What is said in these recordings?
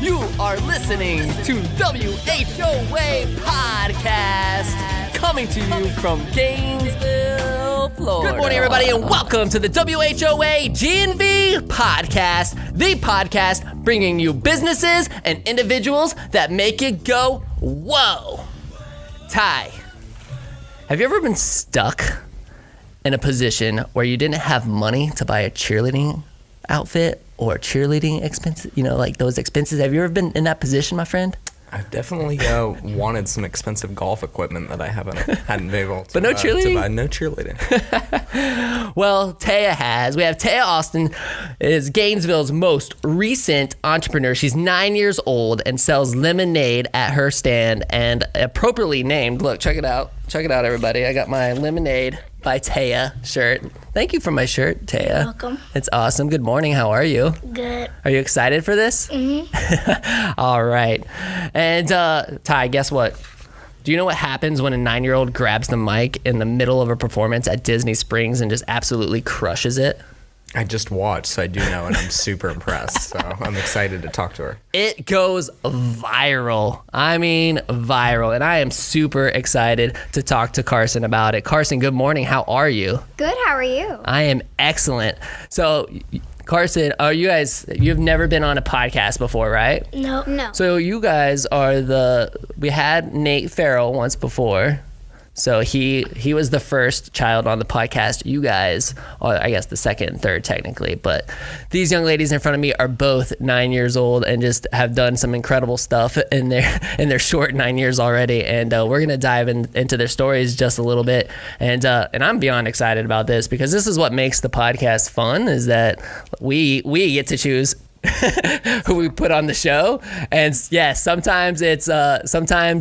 You are listening to WHOA Podcast, coming to you from Gainesville, Florida. Good morning, everybody, and welcome to the WHOA GNV Podcast, the podcast bringing you businesses and individuals that make it go, whoa. Ty, have you ever been stuck in a position where you didn't have money to buy a cheerleading outfit or cheerleading expenses, like those expenses? Have you ever been in that position, my friend? I've definitely wanted some expensive golf equipment that I hadn't been able to, but no cheerleading? To buy. No cheerleading. Well, Taya has. We have Ty Austin, is Gainesville's most recent entrepreneur. She's 9 years old and sells lemonade at her stand, and appropriately named. Look, check it out. Check it out, everybody. I got my Lemonade by Taya shirt. Thank you for my shirt, Taya. Welcome. It's awesome. Good morning. How are you? Good. Are you excited for this? Mm-hmm. All right. And Ty, guess what? Do you know what happens when a 9-year-old grabs the mic in the middle of a performance at Disney Springs and just absolutely crushes it? I just watched, so I do know, and I'm super impressed. So I'm excited to talk to her. It goes viral. I mean, viral. And I am super excited to talk to Carson about it. Carson, good morning. How are you? Good. How are you? I am excellent. So, Carson, you've never been on a podcast before, right? No. So you guys are we had Nate Farrell once before. So he was the first child on the podcast. You guys, or I guess the second and third technically, but these young ladies in front of me are both 9 years old and just have done some incredible stuff in their short 9 years already. And we're gonna dive into their stories just a little bit. And I'm beyond excited about this because this is what makes the podcast fun, is that we get to choose who we put on the show. And yes, sometimes it's businessmen,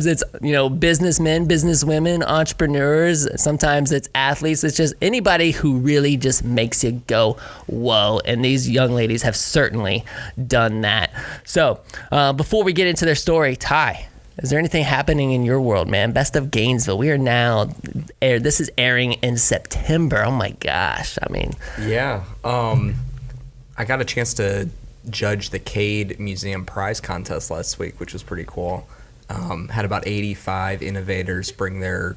businesswomen, entrepreneurs, sometimes it's athletes. It's just anybody who really just makes you go whoa, and these young ladies have certainly done that. So before we get into their story, Ty, is there anything happening in your world, man? Best of Gainesville. We are now this is airing in September. Oh my gosh. I mean, yeah. I got a chance to judge the Cade Museum Prize Contest last week, which was pretty cool. Had about 85 innovators bring their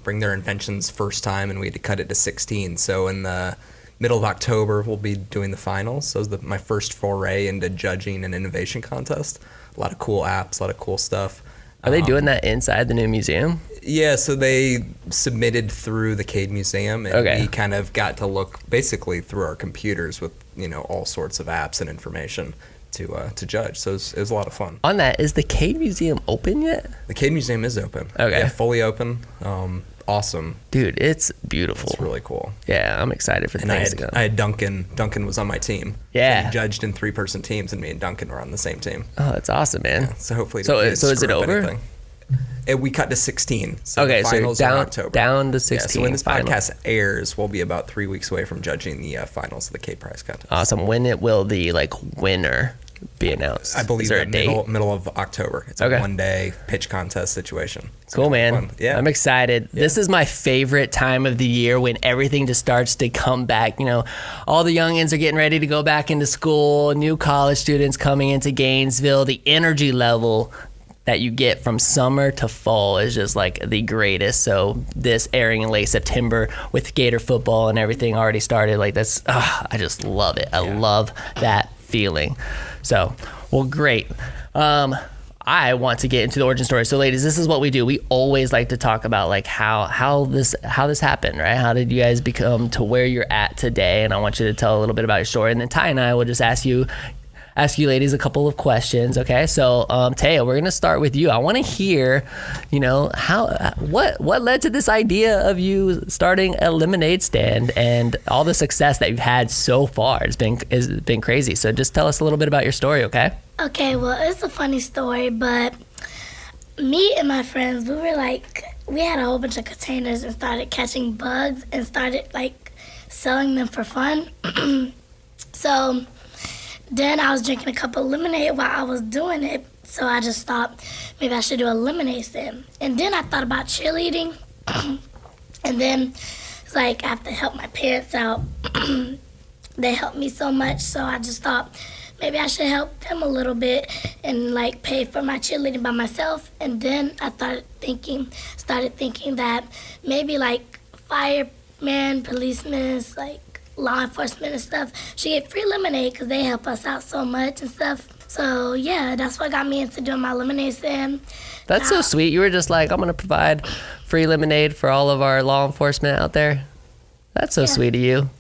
inventions first time, and we had to cut it to 16. So in the middle of October, we'll be doing the finals. So it was my first foray into judging an innovation contest. A lot of cool apps, a lot of cool stuff. Are they doing that inside the new museum? Yeah, so they submitted through the Cade Museum, and we kind of got to look basically through our computers with all sorts of apps and information to judge. So it was a lot of fun. On that, is the Cade Museum open yet? The Cade Museum is open. Okay. Yeah, fully open. Awesome. Dude, it's beautiful. It's really cool. Yeah, I'm excited for things to go. I had Duncan. Duncan was on my team. Yeah. So he judged in 3-person teams, and me and Duncan were on the same team. Oh, that's awesome, man. Yeah, so hopefully, so is it over? Anything. We cut to 16. So okay, the finals so are in October. Down to 16. Yeah, so when this podcast airs, we'll be about 3 weeks away from judging the finals of the Cade Prize Contest. Awesome. When will the winner be announced? I believe that middle of October. It's a one-day pitch contest situation. It's cool, man. Fun. Yeah. I'm excited. Yeah. This is my favorite time of the year when everything just starts to come back. All the youngins are getting ready to go back into school, new college students coming into Gainesville. The energy level that you get from summer to fall is just the greatest. So this airing in late September with Gator football and everything already started, I just love it. I love that feeling. So, well, great. I want to get into the origin story. So ladies, this is what we do. We always like to talk about how this happened, right? How did you guys become to where you're at today? And I want you to tell a little bit about your story. And then Ty and I will just ask you ladies a couple of questions, okay? So Taya, we're gonna start with you. I want to hear, what led to this idea of you starting a lemonade stand and all the success that you've had so far. It's been crazy. So just tell us a little bit about your story, okay? Okay, well, it's a funny story, but me and my friends, we had a whole bunch of containers and started catching bugs and started selling them for fun. So then I was drinking a cup of lemonade while I was doing it, so I just thought maybe I should do a lemonade stand. And then I thought about cheerleading, and then it's I have to help my parents out. They helped me so much, so I just thought maybe I should help them a little bit and like pay for my cheerleading by myself. And then I started thinking that maybe like firemen, policemen, like law enforcement and stuff should get free lemonade because they help us out so much and stuff. So yeah, that's what got me into doing my lemonade stand. That's so sweet. You were just like, I'm going to provide free lemonade for all of our law enforcement out there. That's so sweet of you.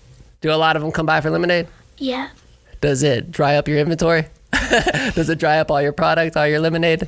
Do a lot of them come by for lemonade? Yeah. Does it dry up your inventory? Does it dry up all your product, all your lemonade?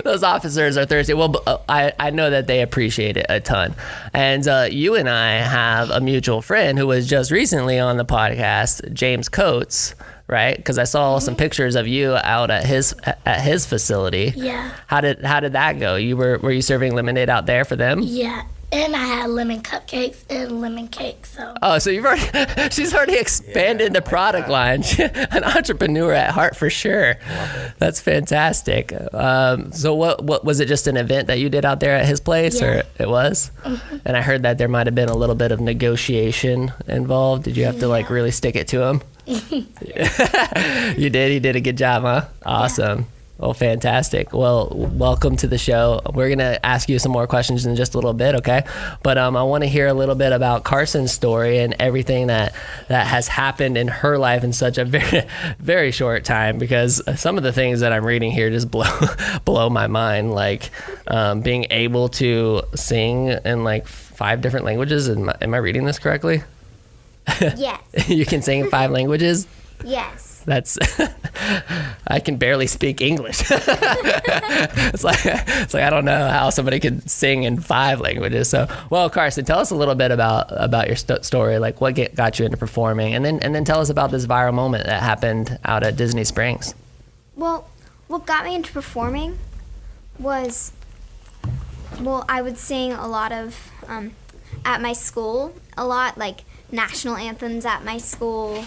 Those officers are thirsty. Well, I know that they appreciate it a ton. And you and I have a mutual friend who was just recently on the podcast, James Coates, right? Because I saw some pictures of you out at his facility. Yeah. How did that go? Were you serving lemonade out there for them? Yeah. And I had lemon cupcakes and lemon cakes. So She's already expanded the product line. An entrepreneur at heart for sure. That's fantastic. So what was it, just an event that you did out there at his place, or it was? Mm-hmm. And I heard that there might have been a little bit of negotiation involved. Did you have to like really stick it to him? You did? You did a good job, huh? Awesome. Yeah. Well, fantastic. Well, welcome to the show. We're going to ask you some more questions in just a little bit, okay? But I want to hear a little bit about Carson's story and everything that has happened in her life in such a very, very short time, because some of the things that I'm reading here just blow my mind, like being able to sing in like 5 different languages. Am I reading this correctly? Yes. You can sing in 5 languages? Yes. That's I can barely speak English. It's like I don't know how somebody could sing in 5 languages. So, well, Carson, tell us a little bit about your story, like what got you into performing, and then tell us about this viral moment that happened out at Disney Springs. Well, what got me into performing was, I would sing a lot of at my school, a lot like national anthems at my school,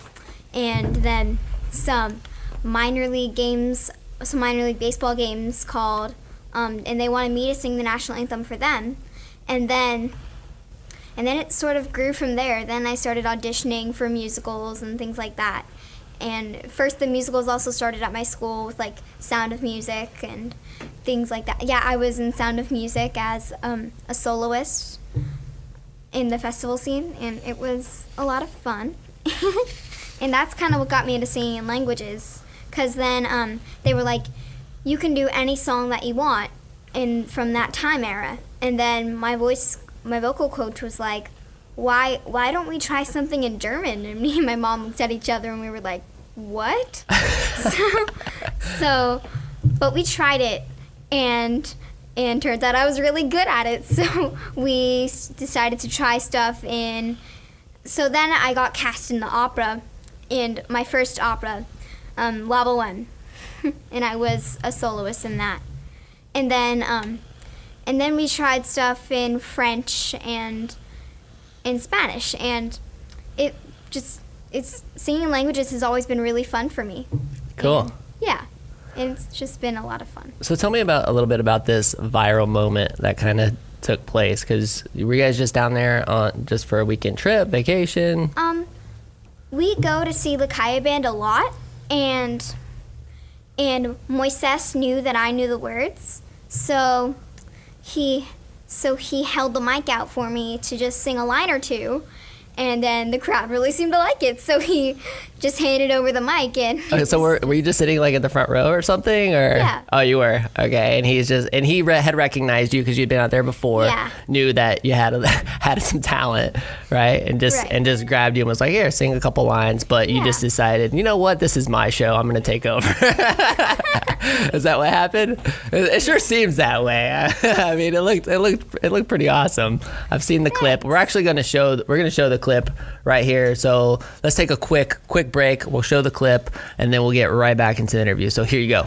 and then some minor league baseball games called, and they wanted me to sing the national anthem for them, and then it sort of grew from there. Then I started auditioning for musicals and things like that. And first the musicals also started at my school with like Sound of Music and things like that. Yeah, I was in Sound of Music as a soloist in the festival scene, and it was a lot of fun. And that's kind of what got me into singing in languages, because then they were like, you can do any song that you want from that time era. And then my vocal coach was like, why don't we try something in German? And me and my mom looked at each other and we were like, what? But we tried it, and turns out I was really good at it. So we decided to try stuff in. So then I got cast in the opera, and my first opera, La Boheme, and I was a soloist in that. And then we tried stuff in French and in Spanish, and singing languages has always been really fun for me. Cool. And, yeah, and it's just been a lot of fun. So tell me a little bit about this viral moment that kind of took place, because were you guys just down there just for a weekend trip, vacation? We go to see the Kaya Band a lot, and Moises knew that I knew the words, so he held the mic out for me to just sing a line or two, and then the crowd really seemed to like it, so he just handed over the mic. And okay, so were you just sitting like in the front row or something, or? Yeah. Oh, you were. Okay, and he had recognized you because you'd been out there before. Yeah. Knew that you had some talent, right? And just grabbed you and was like, here, sing a couple lines. But you just decided, you know what, this is my show. I'm gonna take over. Is that what happened? It sure seems that way. I mean, it looked pretty awesome. I've seen the clip. We're gonna show the clip right here. So let's take a quick break. We'll show the clip, and then we'll get right back into the interview. So here you go.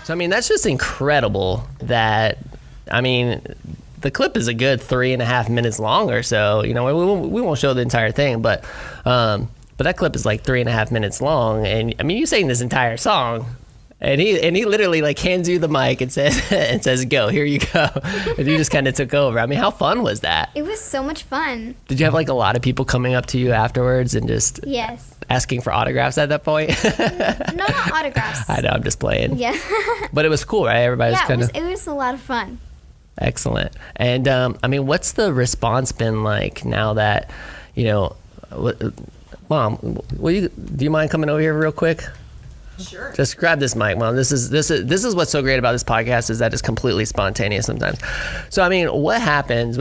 So, I mean, that's just incredible that, I mean, the clip is a good 3.5 minutes long or so. You know, we won't show the entire thing, but that clip is like 3.5 minutes long. And I mean, you sang this entire song, and he literally like hands you the mic and says, go, here you go. And you just kind of took over. I mean, how fun was that? It was so much fun. Did you have like a lot of people coming up to you afterwards and just Yes. asking for autographs at that point? No, not autographs. I know, I'm just playing. Yeah. But it was cool, right? Everybody was Yeah, kind of it was a lot of fun. excellent. And I mean, what's the response been like now that, you know, Mom, do you mind coming over here real quick? Sure. Just grab this mic, Mom. This is what's so great about this podcast is that it's completely spontaneous sometimes. So, I mean, what happens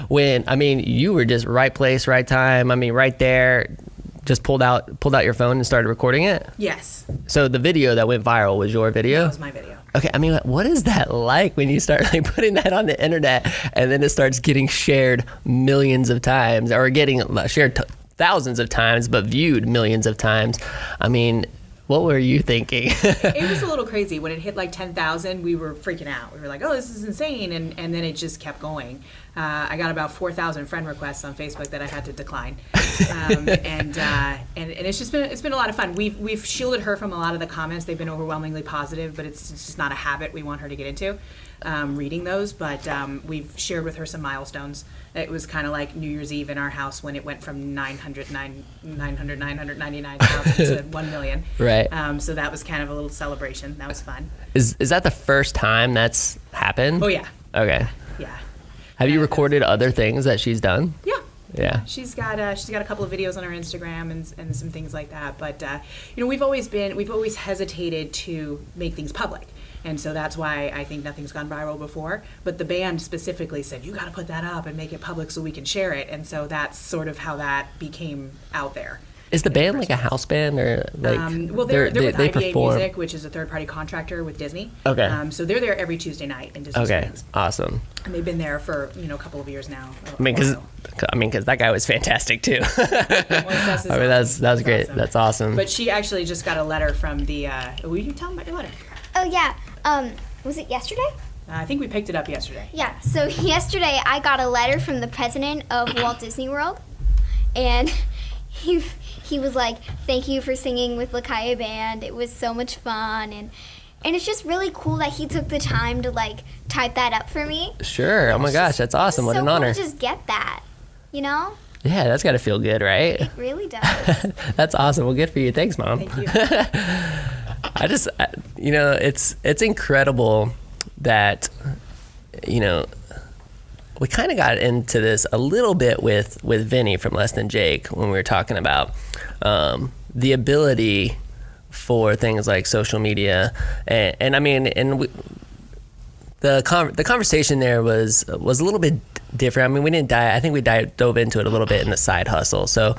when, I mean, you were just right place, right time. I mean, right there, just pulled out your phone and started recording it? Yes, So the video that went viral was your video? that was my video. Okay, I mean, what is that like when you start like putting that on the internet and then it starts getting shared millions of times or getting shared thousands of times but viewed millions of times? I mean, what were you thinking? It was a little crazy. When it hit like 10,000, we were freaking out. We were like, oh, this is insane. And then it just kept going. I got about 4,000 friend requests on Facebook that I had to decline. And it's been a lot of fun. We've shielded her from a lot of the comments. They've been overwhelmingly positive, but it's just not a habit we want her to get into, reading those. But we've shared with her some milestones. It was kind of like New Year's Eve in our house when it went from 999,000 to 1 million. Right. So that was kind of a little celebration. That was fun. Is that the first time that's happened? Oh, yeah. Okay. Yeah. Have you recorded other things that she's done? Yeah. Yeah. She's got a couple of videos on her Instagram and some things like that. But you know, we've always hesitated to make things public, and so that's why I think nothing's gone viral before. But the band specifically said, you got to put that up and make it public so we can share it, and so that's sort of how that became out there. Is the band like a house band or like? Well, they're with they IBA perform? Music, which is a third-party contractor with Disney. Okay. So they're there every Tuesday night in Disney Okay, Springs, awesome. and they've been there for a couple of years now. I mean, because that guy was fantastic too. That's I mean, that's great. awesome. That's awesome. But she actually just got a letter from the. Will you tell them about your letter? Oh, yeah. Was it yesterday? I think we picked it up yesterday. Yeah, so yesterday I got a letter from the president of Walt Disney World, and he was like, thank you for singing with Lakaya Band. It was so much fun, and it's just really cool that he took the time to like type that up for me. Sure. Oh my gosh, that's awesome. What so an cool honor. to just get that, you know? Yeah, that's got to feel good, right? It really does. That's awesome. Well, good for you. Thanks, Mom. Thank you. You know, it's incredible that, you know, we kind of got into this a little bit with Vinny from Less Than Jake when we were talking about the ability for things like social media, and I mean, the conversation there was a little bit different. I mean, we didn't dive. I think we dove into it a little bit in the side hustle. So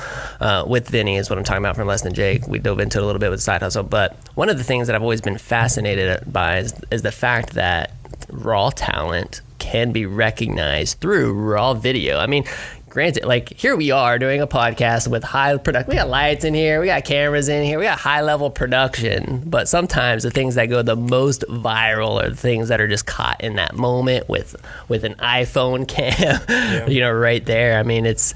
with Vinny is what I'm talking about from Less Than Jake. We dove into it a little bit with side hustle. But one of the things that I've always been fascinated by is the fact that raw talent can be recognized through raw video. I mean, granted, like here we are doing a podcast with high production. We got lights in here, we got cameras in here, we got high level production. But sometimes the things that go the most viral are the things that are just caught in that moment with an iPhone cam, you know, right there. I mean, it's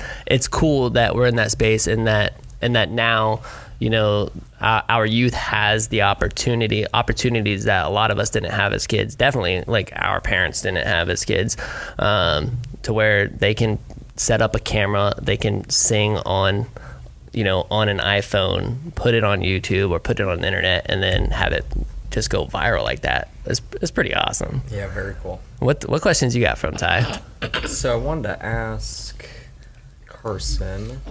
cool that we're in that space and that now, you know, our youth has the opportunities that a lot of us didn't have as kids. Definitely, like our parents didn't have as kids, to where they can set up a camera, they can sing on an iPhone, put it on YouTube or put it on the internet, and then have it just go viral like that. It's pretty awesome. Yeah, very cool. What questions you got from Ty? So I wanted to ask Carson.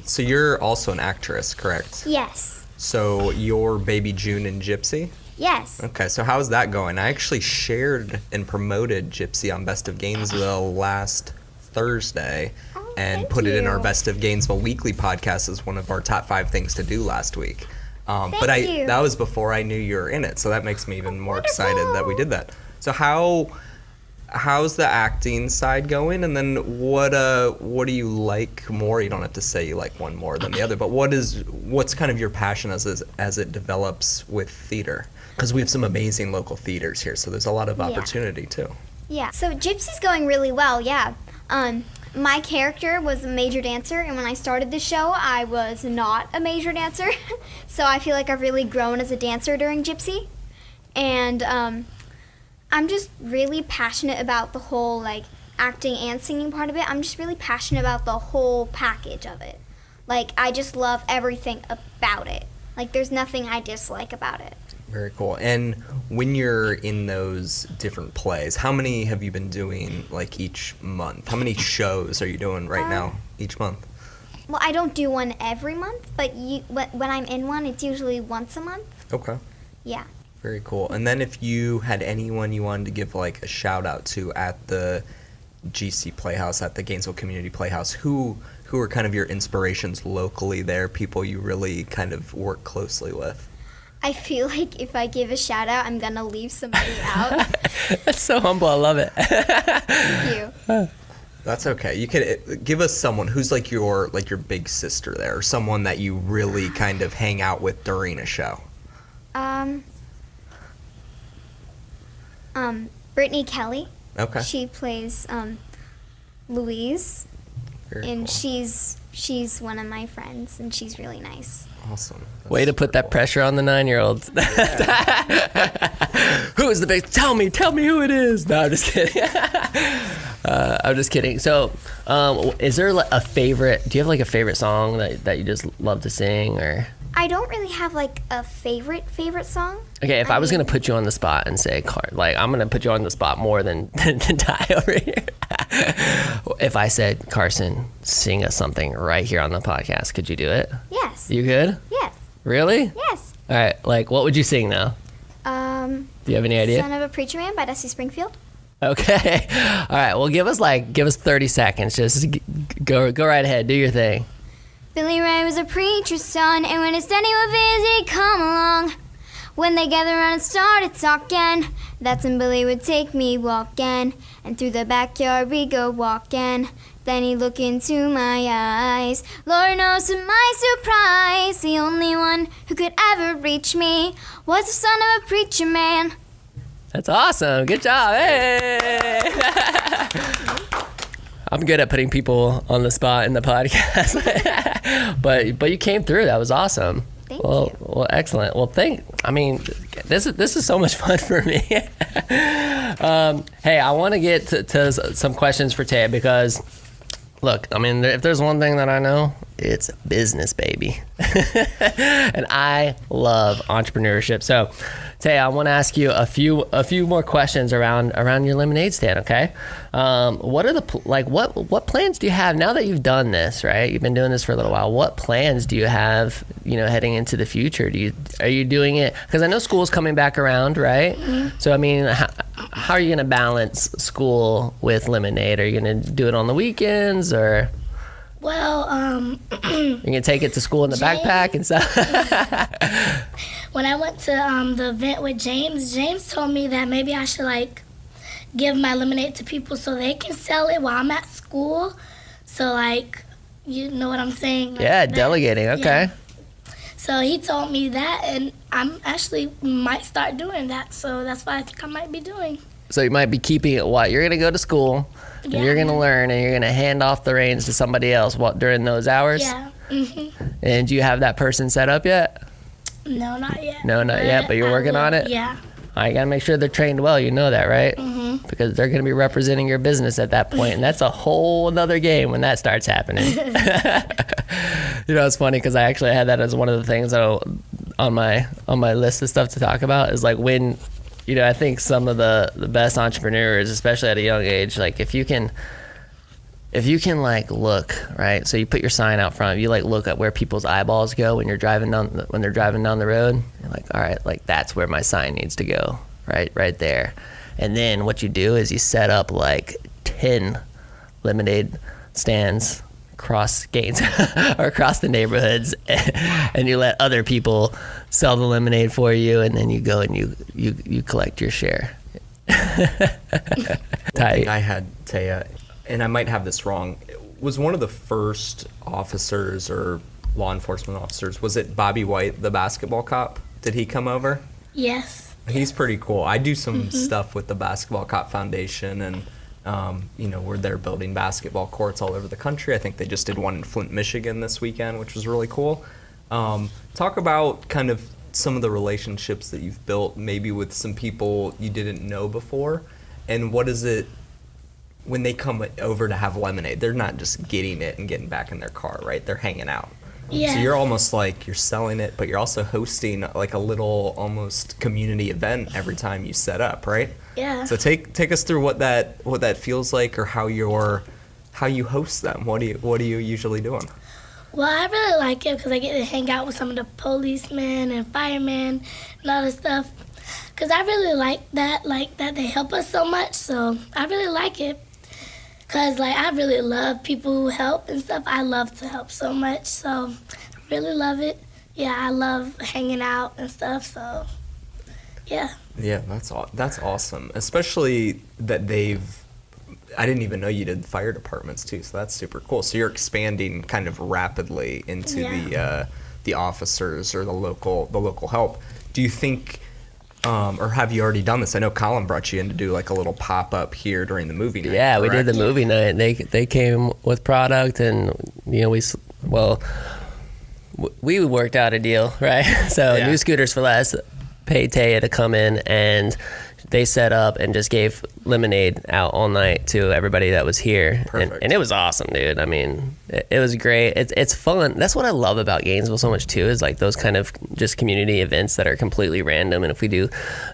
So you're also an actress, correct? Yes. So you're Baby June in Gypsy? Yes. Okay, so how's that going? I actually shared and promoted Gypsy on Best of Gainesville last Thursday and thank put it in you. our Best of Gainesville weekly podcast as one of our top 5 things to do last week. But you. that was before I knew you were in it, so that makes me even more excited that we did that. So how how's the acting side going? And then what do you like more? You don't have to say you like one more than the other, but what's kind of your passion as it develops with theater? Because we have some amazing local theaters here, so there's a lot of opportunity too. Yeah. So Gypsy's going really well. Yeah. My character was a major dancer, and when I started the show, I was not a major dancer. So I feel like I've really grown as a dancer during Gypsy. And I'm just really passionate about the whole, like, acting and singing part of it. I'm just really passionate about the whole package of it. Like, I just love everything about it. Like, there's nothing I dislike about it. Very cool. And when you're in those different plays, how many have you been doing, like, each month? How many shows are you doing right now each month? Well, I don't do one every month, but when I'm in one, it's usually once a month. Okay. Yeah. Very cool. And then if you had anyone you wanted to give, like, a shout-out to at the GC Playhouse, at the Gainesville Community Playhouse, who are kind of your inspirations locally there, people you really kind of work closely with? I feel like if I give a shout out, I'm gonna leave somebody out. That's so humble. I love it. Thank you. That's okay. You could give us someone who's like your big sister there, or someone that you really kind of hang out with during a show. Brittany Kelly. Okay. She plays Louise, Very and cool. she's one of my friends, and she's really nice. Awesome. That's Way to put super that cool. pressure on the 9-year-olds. Who is the big? Tell me who it is. No, I'm just kidding. I'm just kidding. So, is there a favorite? Do you have like a favorite song that you just love to sing, or? I don't really have like a favorite song. Okay, if I was gonna put you on the spot and say, I'm gonna put you on the spot more than Ty over here. If I said, Carson, sing us something right here on the podcast, could you do it? Yes. You good? Yes. Really? Yes. All right. Like, what would you sing now? Do you have any idea? Son of a Preacher Man by Dusty Springfield. Okay. All right. Well, give us 30 seconds. Just go right ahead. Do your thing. Billy Ray was a preacher's son, and when his daddy would visit, he'd come along. When they gathered around and started talking, that's when Billy would take me walking, and through the backyard we go walking. Then he'd look into my eyes. Lord knows to my surprise, the only one who could ever reach me was the son of a preacher man. That's awesome. Good job. Hey. I'm good at putting people on the spot in the podcast, but you came through. That was awesome. Thank you. Well, excellent. Well, this is so much fun for me. Hey, I want to get to some questions for Tay because, look, I mean, if there's one thing that I know, it's business, baby. And I love entrepreneurship. So, Tay, I want to ask you a few more questions around your lemonade stand. Okay, what are what plans do you have now that you've done this? Right, you've been doing this for a little while. What plans do you have? Heading into the future, are you doing it? Because I know school's coming back around, right? Mm-hmm. So I mean, how are you going to balance school with lemonade? Are you going to do it on the weekends or? Well, you're gonna take it to school in the backpack and stuff. When I went to the event with James told me that maybe I should give my lemonade to people so they can sell it while I'm at school. So you know what I'm saying? Yeah, delegating. Okay. Yeah. So he told me that, and I'm actually might start doing that. So that's what I think I might be doing. So you might be keeping it. What you're gonna go to school. And you're going to learn, and you're going to hand off the reins to somebody else during those hours? Yeah. Mm-hmm. And do you have that person set up yet? No, not yet. No, not yet, but you're working on it? Yeah. I got to make sure they're trained well. You know that, right? Mm-hmm. Because they're going to be representing your business at that point, and that's a whole other game when that starts happening. It's funny because I actually had that as one of the things on my list of stuff to talk about is when... I think some of the best entrepreneurs, especially at a young age, if you can look, right? So you put your sign out front, you look at where people's eyeballs go when they're driving down the road. You're like, all right, that's where my sign needs to go, right there. And then what you do is you set up 10 lemonade stands across Gainesville or across the neighborhoods, and you let other people sell the lemonade for you, and then you go and you collect your share. Ty, I had Taya, and I might have this wrong, was one of the first officers or law enforcement officers, was it Bobby White, the basketball cop? Did he come over? Yes. He's pretty cool. I do some stuff with the Basketball Cop Foundation, and we're there building basketball courts all over the country. I think they just did one in Flint, Michigan this weekend, which was really cool. Talk about kind of some of the relationships that you've built, maybe with some people you didn't know before, and what is it when they come over to have lemonade? They're not just getting it and getting back in their car, right? They're hanging out. Yeah. So you're almost like you're selling it, but you're also hosting like a little almost community event every time you set up, right? Yeah. So take us through what that feels like, or how you host them. What are you usually doing? Well, I really like it because I get to hang out with some of the policemen and firemen and all this stuff. Because I really like that they help us so much. So I really like it. Because, I really love people who help and stuff. I love to help so much. So I really love it. Yeah, I love hanging out and stuff. So, yeah. Yeah, that's awesome. Especially that I didn't even know you did fire departments too, so that's super cool. So you're expanding kind of rapidly into the officers or the local help. Do you think, or have you already done this? I know Collin brought you in to do like a little pop-up here during the movie night. yeah, we did correct? the movie night. They came with product, and we worked out a deal, right? So Yeah. New Scooters for Less paid Taya to come in, and they set up and just gave lemonade out all night to everybody that was here. Perfect. And it was awesome, dude. I mean, it was great. It's fun. That's what I love about Gainesville so much too, is like those kind of just community events that are completely random. And if we do,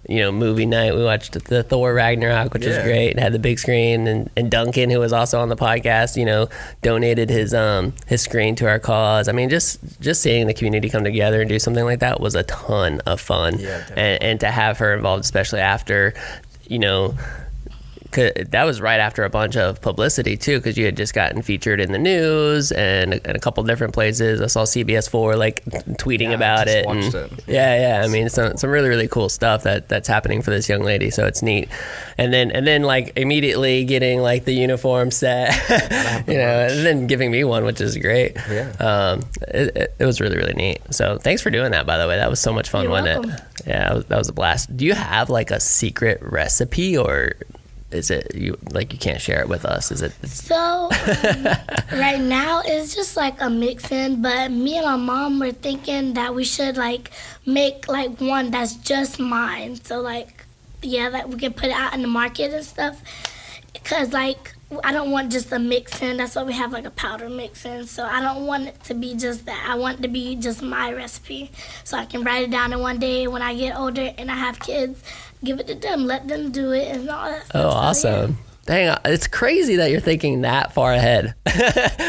movie night, we watched the Thor Ragnarok, which was great, and had the big screen. And Duncan, who was also on the podcast, donated his screen to our cause. I mean, just seeing the community come together and do something like that was a ton of fun. Yeah, definitely. And to have her involved, especially after, 'cause that was right after a bunch of publicity too, because you had just gotten featured in the news and a couple different places. I saw CBS4 tweeting about just it. watched And it. yeah. I mean, some really, really cool stuff that's happening for this young lady. So it's neat. And then immediately getting the uniform set, and then giving me one, which is great. Yeah. It was really, really neat. So thanks for doing that, by the way. That was so much fun, You're wasn't welcome. it? Yeah, that was a blast. Do you have a secret recipe, or is it you can't share it with us? Is it? So, right now it's just a mix-in, but me and my mom were thinking that we should make one that's just mine. So that we can put it out in the market and stuff. Because I don't want just a mix-in. That's why we have a powder mix-in. So I don't want it to be just that. I want it to be just my recipe. So I can write it down in one day when I get older and I have kids. Give it to them, let them do it, and all that stuff. Oh, awesome. Dang, it's crazy that you're thinking that far ahead.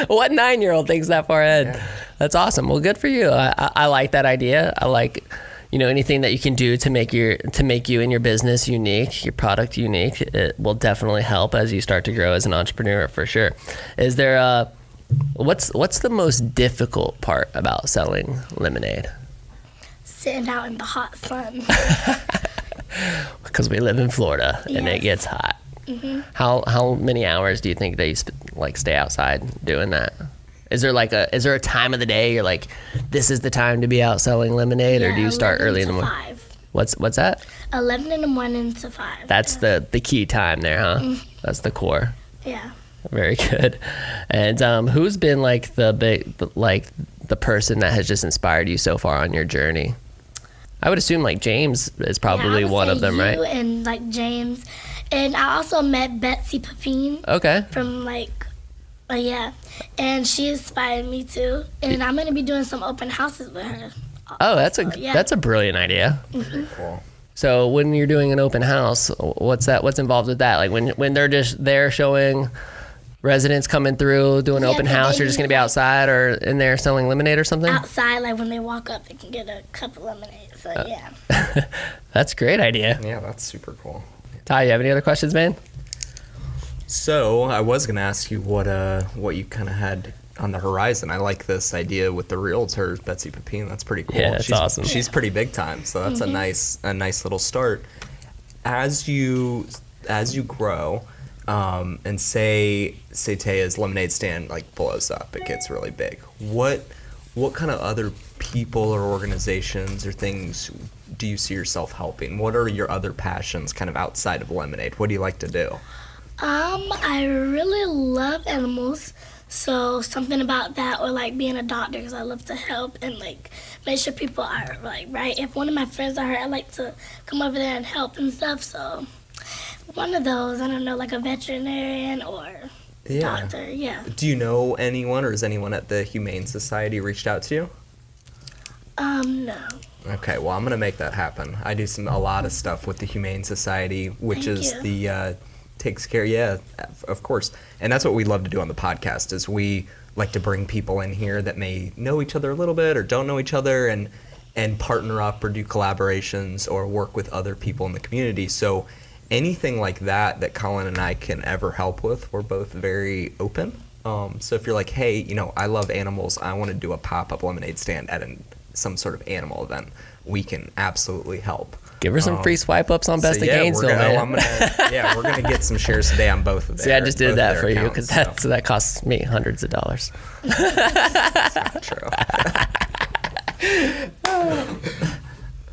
What 9-year-old thinks that far ahead? Yeah. That's awesome. Well, good for you. I like that idea. I like, anything that you can do to make you and your business unique, your product unique. It will definitely help as you start to grow as an entrepreneur, for sure. Is there what's the most difficult part about selling lemonade? Sitting out in the hot sun. Because we live in Florida and it Yes. gets hot. Mm-hmm. How many hours do you think that you stay outside doing that? Is there a time of the day you're this is the time to be out selling lemonade, or do you start 11 early in the to morning? 5. What's that? 11 in the morning to 5. That's the key time there, huh? That's the core. Yeah. Very good. And who's been the person that has just inspired you so far on your journey? I would assume James is probably I would one say of them, you right? And James. And I also met Betsy Pepine Okay. from and she inspired me too. And I'm gonna be doing some open houses with her. Oh, that's Yeah. a brilliant idea. Cool. So when you're doing an open house, what's involved with that? When they're just there showing residents coming through doing an Yeah, open but house, they you're just do, gonna be outside or in there selling lemonade or something? Outside, when they walk up, they can get a cup of lemonade. So yeah. That's a great idea. Yeah, that's super cool. Ty, you have any other questions, man? So I was gonna ask you what you kind of had on the horizon. I like this idea with the realtors, Betsy Pepine. That's pretty cool. Yeah, that's awesome. She's pretty big time, so that's a nice little start. as you grow, and say Taya's lemonade stand like blows up, it gets really big. What kind of other people or organizations or things do you see yourself helping? What are your other passions kind of outside of lemonade? What do you like to do? I really love animals, so something about that, or like being a doctor, because I love to help and like make sure people are like right. If one of my friends are hurt, I like to come over there and help and stuff. So one of those, I don't know, like a veterinarian or doctor. Yeah. Do you know anyone, or has anyone at the Humane Society reached out to you? No. Okay, well, I'm gonna make that happen. I do a lot of stuff with the Humane Society, which Thank is you. the takes care. Yeah, of course. And that's what we love to do on the podcast. Is we like to bring people in here that may know each other a little bit or don't know each other, and partner up or do collaborations or work with other people in the community. So anything like that Collin and I can ever help with, we're both very open. So if you're like, hey, I love animals, I want to do a pop-up lemonade stand at some sort of animal event, we can absolutely help. Give her some free swipe ups on Best of Gainesville, man. We're gonna get some shares today on both of them. See, I just did that for you because that costs me hundreds of dollars. That's not true.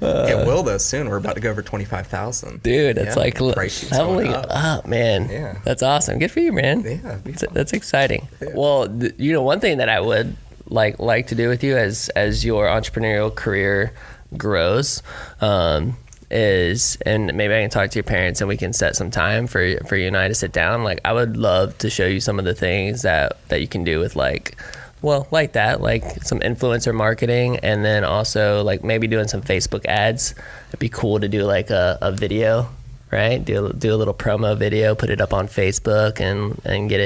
It will though soon. We're about to go over 25,000. Dude, it's like price leveling up, man. Yeah. That's awesome. Good for you, man. Yeah, That's exciting. Yeah. Well, one thing that I would like to do with you as your entrepreneurial career grows, is, and maybe I can talk to your parents and we can set some time for you and I to sit down. Like, I would love to show you some of the things that you can do with like some influencer marketing, and then also like maybe doing some Facebook ads. It'd be cool to do like a video, right? Do a little promo video, put it up on Facebook and get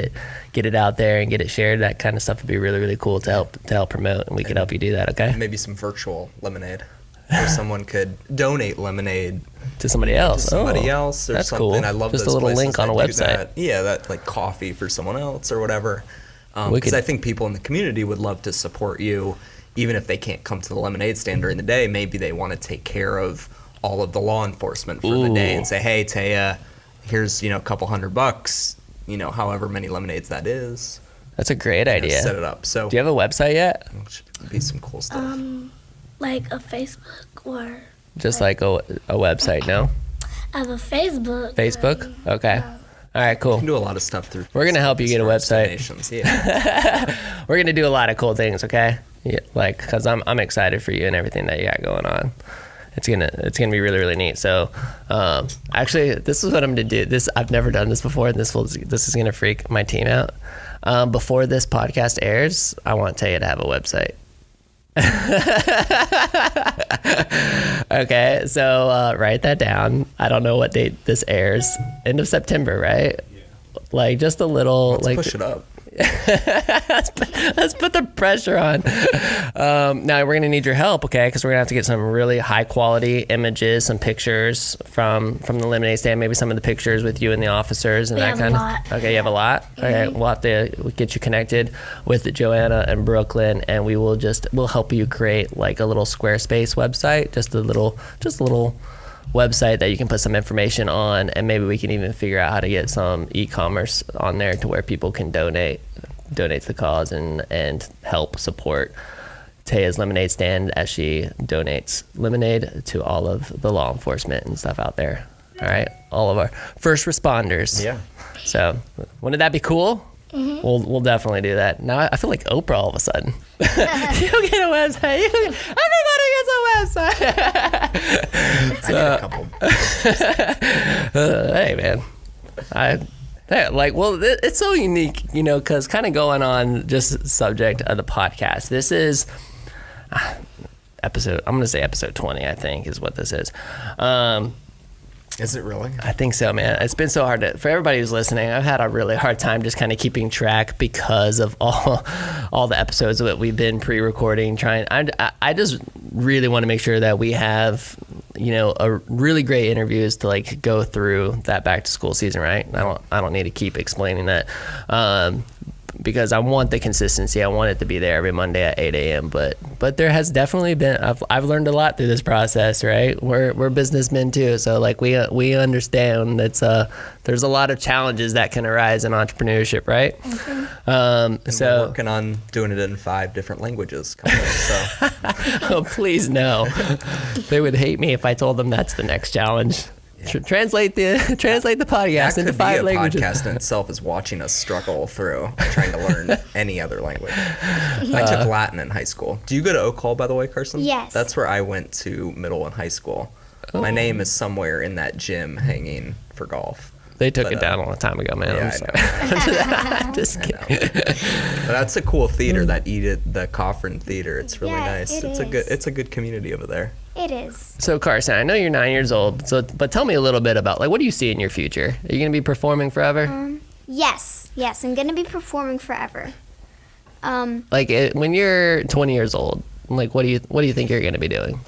it out there and get it shared. That kind of stuff would be really, really cool to help promote, and we could help you do that, okay? Maybe some virtual lemonade. Or someone could donate lemonade to somebody else. Or that's something. Cool. I love just those a little places link on a that do website. that. Yeah, that like coffee for someone else or whatever. Because I think people in the community would love to support you, even if they can't come to the lemonade stand during the day. Maybe they want to take care of all of the law enforcement for the day and say, hey, Taya, here's a couple $100, however many lemonades that is. That's a great idea. Set it up. So do you have a website yet? Should be some cool stuff. Like a Facebook or Just like a website, no? I have a Facebook. Facebook? Okay. All right, cool. You can do a lot of stuff through. We're gonna help you get a website. Donations. Yeah. We're gonna do a lot of cool things, okay? Yeah, like, cause I'm excited for you and everything that you got going on. It's gonna be really, really neat. So, actually, this is what I'm gonna do. I've never done this before, and this is gonna freak my team out. Before this podcast airs, I want Taya to have a website. Okay, so write that down. I don't know what date this airs. End of September, right? Yeah. Like just a little. Let's push it up. Let's put the pressure on. Now we're gonna need your help, okay? Because we're gonna have to get some really high quality images, some pictures from the lemonade stand, maybe some of the pictures with you and the officers and that kind of. Okay, you have a lot. Mm-hmm. Okay, we'll have to get you connected with Joanna and Brooklyn, and we'll help you create like a little Squarespace website, just a little website that you can put some information on, and maybe we can even figure out how to get some e-commerce on there to where people can donate to the cause and help support Taya's lemonade stand as she donates lemonade to all of the law enforcement and stuff out there. All right, all of our first responders. Yeah. So, wouldn't that be cool? Mm-hmm. We'll definitely do that. Now I feel like Oprah all of a sudden. You get a website. Everybody gets a website. I need a couple. Hey man, it's so unique, because kind of going on just subject of the podcast. This is episode. I'm gonna say episode 20. I think is what this is. Is it really? I think so, man. It's been so hard for everybody who's listening. I've had a really hard time just kind of keeping track because of all the episodes that we've been pre-recording. I just really want to make sure that we have, a really great interviews to like go through that back to school season, right? I don't need to keep explaining that. because I want the consistency. I want it to be there every Monday at 8 a.m. But there has definitely been, I've learned a lot through this process, right? We're businessmen too, so like we understand that's there's a lot of challenges that can arise in entrepreneurship, right? And So we're working on doing it in 5 different languages coming up, so oh, please no. They would hate me if I told them that's the next challenge. Translate the podcast that into could 5 be a languages. podcast in itself is watching us struggle through trying to learn any other language. I took Latin in high school. Do you go to Oak Hall, by the way, Carson? Yes. That's where I went to middle and high school. My name is somewhere in that gym hanging for golf. They took But, it down a long time ago, man. Yeah, I'm I sorry. know. I'm just kidding. But that's a cool theater, that the Coffin Theater. It's really Yeah, nice. it It's is. a good community over there. It is. So Carson, I know you're 9 years old, but tell me a little bit about, like, what do you see in your future? Are you going to be performing forever? Yes, I'm gonna be performing forever. Like when you're 20 years old, like what do you think you're going to be doing?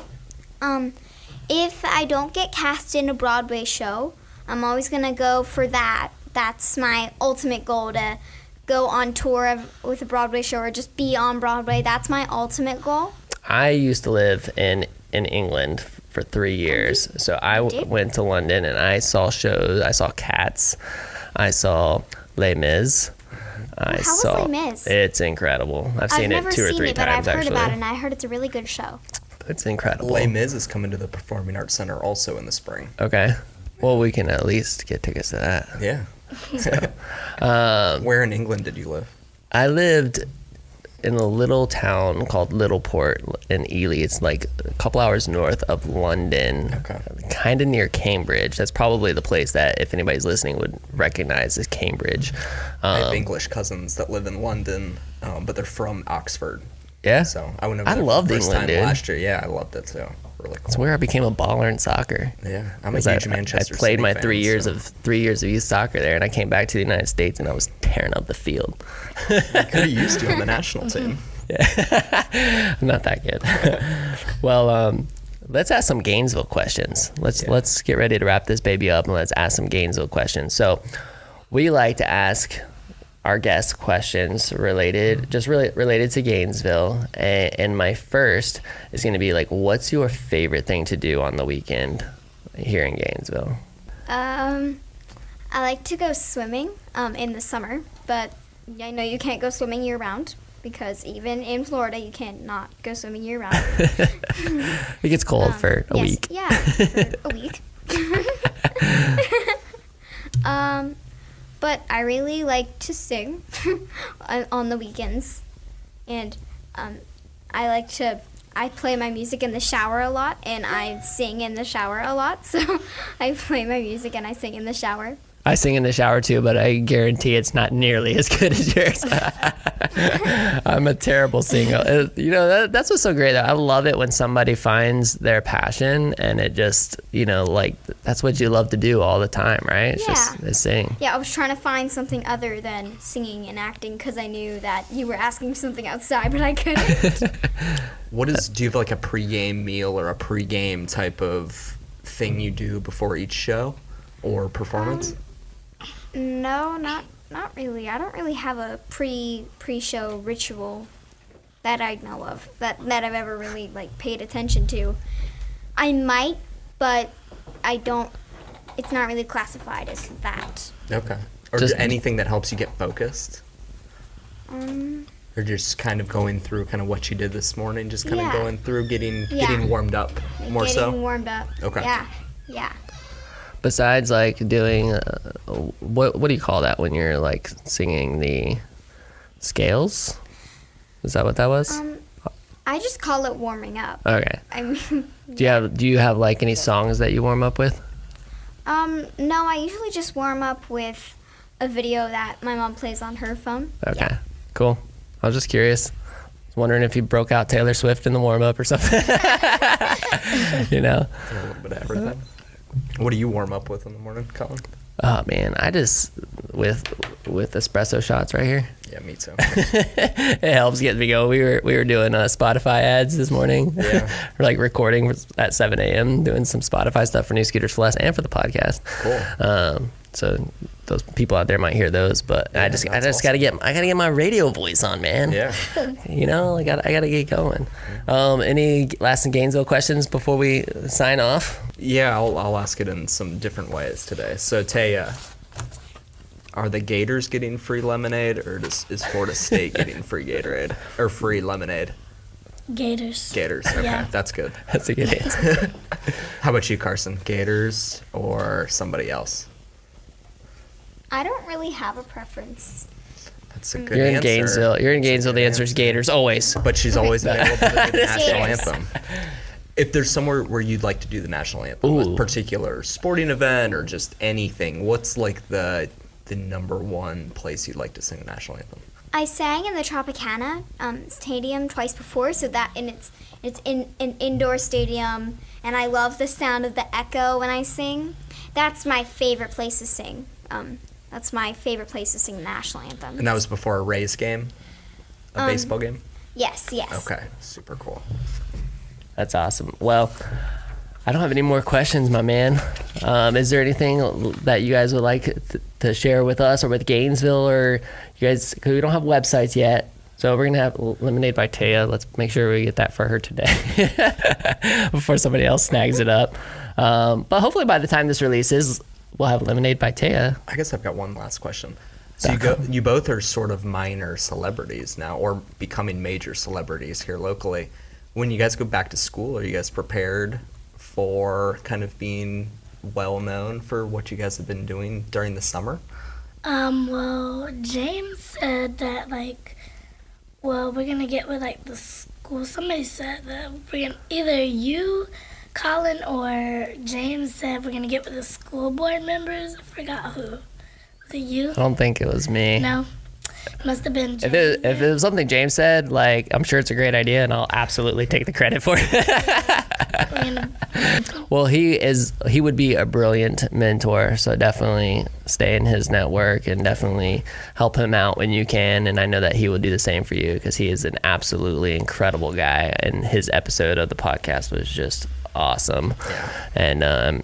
If I don't get cast in a Broadway show, I'm always gonna go for that. That's my ultimate goal, to go on tour with a Broadway show or just be on Broadway. That's my ultimate goal. I used to live in England for 3 years, so I went to London and I saw shows. I saw Cats, I saw Les Mis. How was Les Mis? It's incredible. I've seen never it 2 or 3 but times I've heard actually. about it, and I heard it's a really good show. It's incredible. Les Mis is coming to the Performing Arts Center also in the spring. Okay. Well, we can at least get tickets to that. Yeah. Where in England did you live? I lived in a little town called Littleport in Ely. It's like a couple hours north of London, Okay. kind of near Cambridge. That's probably the place that, if anybody's listening, would recognize as Cambridge. I have English cousins that live in London, but they're from Oxford. Yeah, So I went over I there loved for the first England, time dude. last year. Yeah, I loved it too. Really cool. It's where I became a baller in soccer. Yeah, I'm a 'Cause huge I Manchester played City my fan, 3 years so. of 3 years of youth soccer there, and I came back to the United States and I was tearing up the field. I could have used you on the national team. I'm not that good. Well, let's ask some Gainesville questions. Let's get ready to wrap this baby up and let's ask some Gainesville questions. So we like to ask our guests questions related to Gainesville. And my first is going to be like, what's your favorite thing to do on the weekend here in Gainesville? I like to go swimming in the summer, but I know you can't go swimming year round, because even in Florida you can't not go swimming year round. It gets cold for a Yes, week. Yeah, for a week. But I really like to sing on the weekends, and I play my music in the shower a lot, and I sing in the shower a lot. So I play my music and I sing in the shower. I sing in the shower too, but I guarantee it's not nearly as good as yours. I'm a terrible singer. You know, that's what's so great. I love it when somebody finds their passion and it just, you know, like that's what you love to do all the time, right? It's just to sing. Yeah, I was trying to find something other than singing and acting because I knew that you were asking something outside, but I couldn't. Do you have like a pregame meal or a pregame type of thing you do before each show or performance? No, not really. I don't really have a pre-show ritual that I know of that I've ever really like paid attention to. I might, but I don't. It's not really classified as that. Okay. Or Just- anything that helps you get focused? Or just kind of going through kind of what you did this morning, just kind of Yeah. going through getting warmed up more Getting so? warmed up. Okay. Yeah. Besides like doing, what do you call that when you're like singing the scales? Is that what that was? I just call it warming up. Okay. I mean, Do you have like any songs that you warm up with? no, I usually just warm up with a video that my mom plays on her phone. Okay. Yeah. Cool. I was just curious. Wondering if you broke out Taylor Swift in the warm up or something. You know? A little bit of everything. What do you warm up with in the morning, Colin? Oh man, I just with espresso shots right here. Yeah, me too. It helps get me going. We were doing Spotify ads this morning. Yeah. We're like recording at 7 a.m. doing some Spotify stuff for New Scooters for Less and for the podcast. Cool. So those people out there might hear those, but Yeah, I just that's gotta get my radio voice on, man. Yeah. You know, I gotta get going. Any last Gainesville questions before we sign off? Yeah, I'll ask it in some different ways today. So Taya, are the Gators getting free lemonade, or is Florida State getting free Gatorade or free lemonade? Gators. Gators. Okay, Yeah. that's good. That's a good answer. How about you, Carson? Gators or somebody else? I don't really have a preference. That's a good You're answer. in Gainesville. You're in That's a Gainesville. good The answer is answer. Gators always. But she's always available to do the national Gators. anthem. If there's somewhere where you'd like to do the national anthem, a particular sporting event or just anything, what's like the number one place you'd like to sing the national anthem? I sang in the Tropicana Stadium twice before, so that it's in an indoor stadium, and I love the sound of the echo when I sing. That's my favorite place to sing. That's my favorite place to sing the national anthem. And that was before a Rays game, a baseball game? Yes. Okay, super cool. That's awesome. Well, I don't have any more questions, my man. Is there anything that you guys would like to share with us or with Gainesville, or you guys? Because we don't have websites yet, so we're gonna have Lemonade by Taya. Let's make sure we get that for her today before somebody else snags it up. But hopefully, by the time this releases, we'll have Lemonade by Taya. I guess I've got one last question. So you both are sort of minor celebrities now, or becoming major celebrities here locally. When you guys go back to school, are you guys prepared for kind of being well known for what you guys have been doing during the summer? Well, James said that, we're gonna get with, the school. Somebody said that either you, Collin, or James said we're gonna get with the school board members. I forgot who. Was it you? I don't think it was me. No. Must have been James. If it was something James said, I'm sure it's a great idea, and I'll absolutely take the credit for it. Well, he would be a brilliant mentor, so definitely stay in his network and definitely help him out when you can. And I know that he will do the same for you, because he is an absolutely incredible guy, and his episode of the podcast was just awesome. Yeah.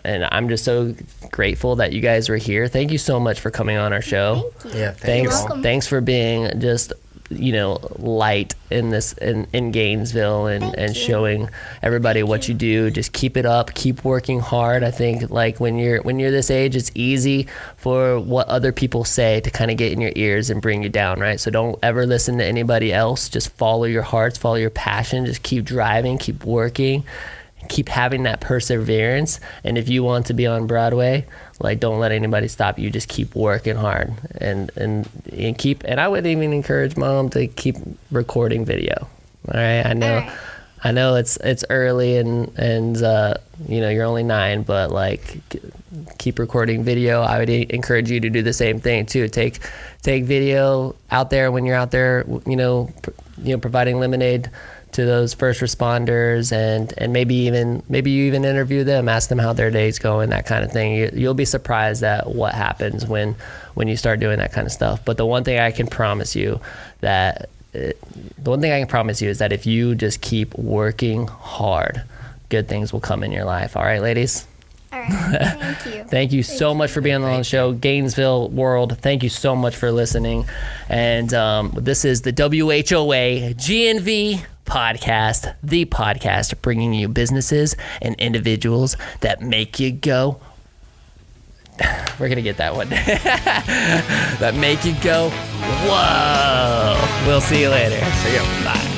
And I'm just so grateful that you guys were here. Thank you so much for coming on our show. Thank you. Yeah, thanks. Thanks for being just light in Gainesville and showing everybody what you do. Just keep it up, keep working hard. I think when you're this age, it's easy for what other people say to kind of get in your ears and bring you down, right? So don't ever listen to anybody else. Just follow your hearts, follow your passion. Just keep driving, keep working. Keep having that perseverance, and if you want to be on Broadway, don't let anybody stop you. Just keep working hard, and I would even encourage Mom to keep recording video. All right, I know it's early and you're only 9, but keep recording video. I would encourage you to do the same thing too. Take video out there when you're out there, providing lemonade to those first responders, and maybe you even interview them, ask them how their day's going, that kind of thing. You'll be surprised at what happens when you start doing that kind of stuff. But the one thing I can promise you is that if you just keep working hard, good things will come in your life. All right, ladies? All right. Thank you. Thank you so much for being on the show. Gainesville World, thank you so much for listening. And this is the WHOA GNV podcast, the podcast bringing you businesses and individuals that make you go. We're going to get that one. That make you go, whoa. We'll see you later. See ya. Bye.